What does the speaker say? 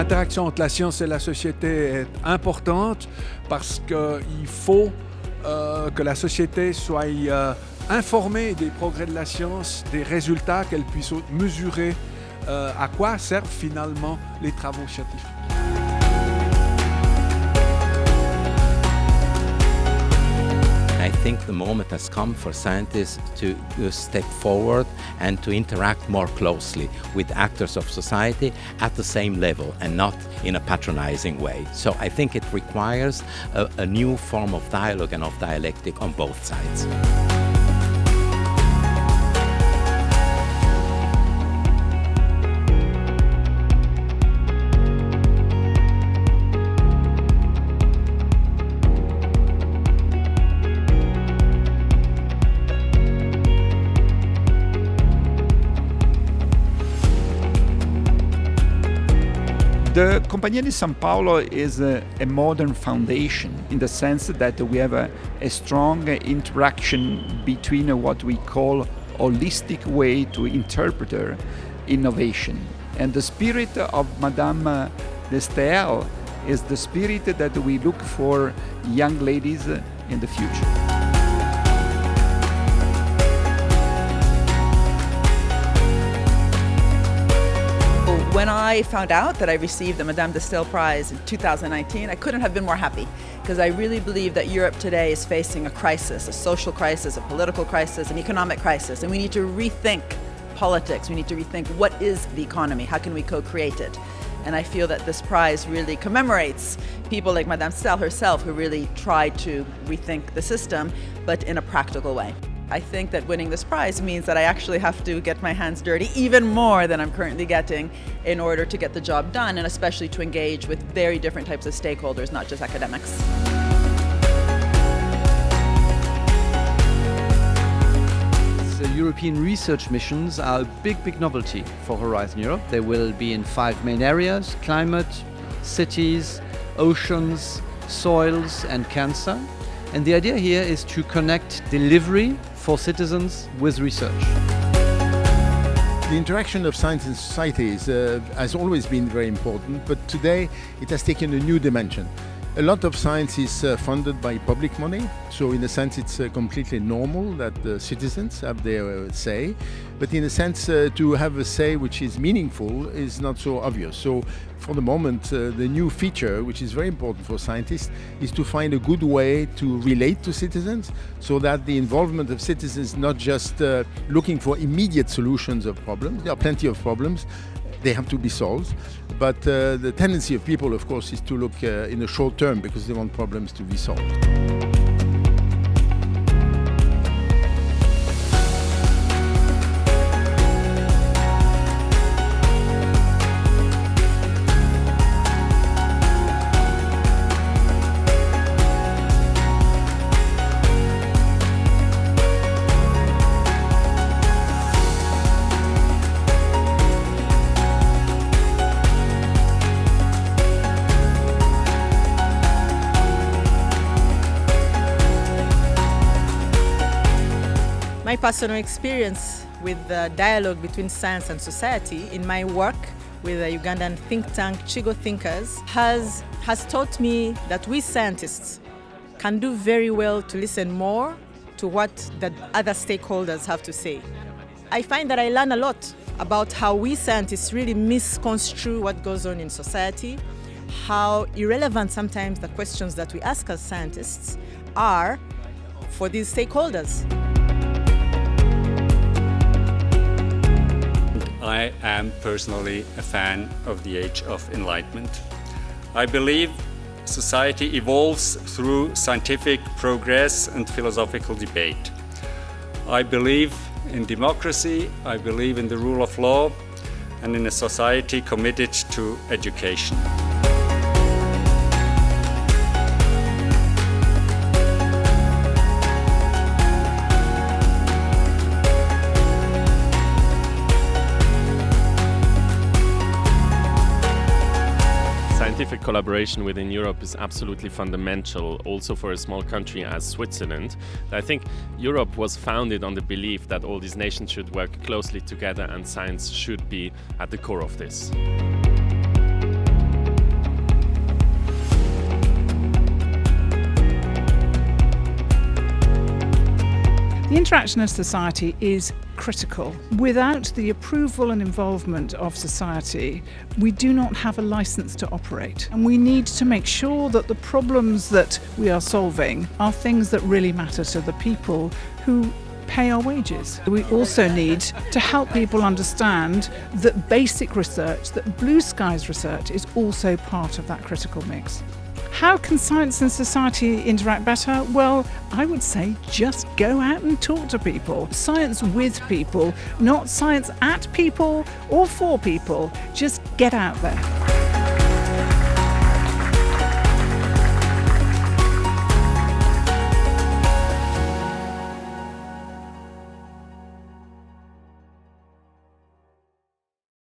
l'interaction entre la science et la société est importante parce qu'il faut que la société soit informée des progrès de la science, des résultats, qu'elle puisse mesurer à quoi servent finalement les travaux scientifiques. I think the moment has come for scientists to step forward and to interact more closely with actors of society at the same level and not in a patronizing way. So I think it requires a new form of dialogue and of dialectic on both sides. The Compagnia di San Paolo is a modern foundation in the sense that we have a strong interaction between what we call holistic way to interpret innovation. And the spirit of Madame Destel is the spirit that we look for young ladies in the future. When I found out that I received the Madame de Staël Prize in 2019, I couldn't have been more happy because I really believe that Europe today is facing a crisis, a social crisis, a political crisis, an economic crisis, and we need to rethink politics. We need to rethink what is the economy, how can we co-create it? And I feel that this prize really commemorates people like Madame Staël herself who really tried to rethink the system, but in a practical way. I think that winning this prize means that I actually have to get my hands dirty even more than I'm currently getting in order to get the job done, and especially to engage with very different types of stakeholders, not just academics. The European research missions are a big novelty for Horizon Europe. They will be in 5 main areas: climate, cities, oceans, soils and cancer. And the idea here is to connect delivery for citizens with research. The interaction of science and society has always been very important, but today it has taken a new dimension. A lot of science is funded by public money, so in a sense it's completely normal that the citizens have their say, but in a sense to have a say which is meaningful is not so obvious. So for the moment the new feature, which is very important for scientists, is to find a good way to relate to citizens so that the involvement of citizens not just looking for immediate solutions of problems. There are plenty of problems, they have to be solved. But the tendency of people, of course, is to look in the short term because they want problems to be solved. My personal experience with the dialogue between science and society in my work with the Ugandan think tank Chigo Thinkers has taught me that we scientists can do very well to listen more to what the other stakeholders have to say. I find that I learn a lot about how we scientists really misconstrue what goes on in society, how irrelevant sometimes the questions that we ask as scientists are for these stakeholders. I am personally a fan of the age of Enlightenment. I believe society evolves through scientific progress and philosophical debate. I believe in democracy, I believe in the rule of law, and in a society committed to education. Scientific collaboration within Europe is absolutely fundamental, also for a small country as Switzerland. I think Europe was founded on the belief that all these nations should work closely together and science should be at the core of this. The interaction of society is critical. Without the approval and involvement of society, we do not have a license to operate. And we need to make sure that the problems that we are solving are things that really matter to the people who pay our wages. We also need to help people understand that basic research, that blue skies research, is also part of that critical mix. How can science and society interact better? Well, I would say just go out and talk to people. Science with people, not science at people or for people. Just get out there.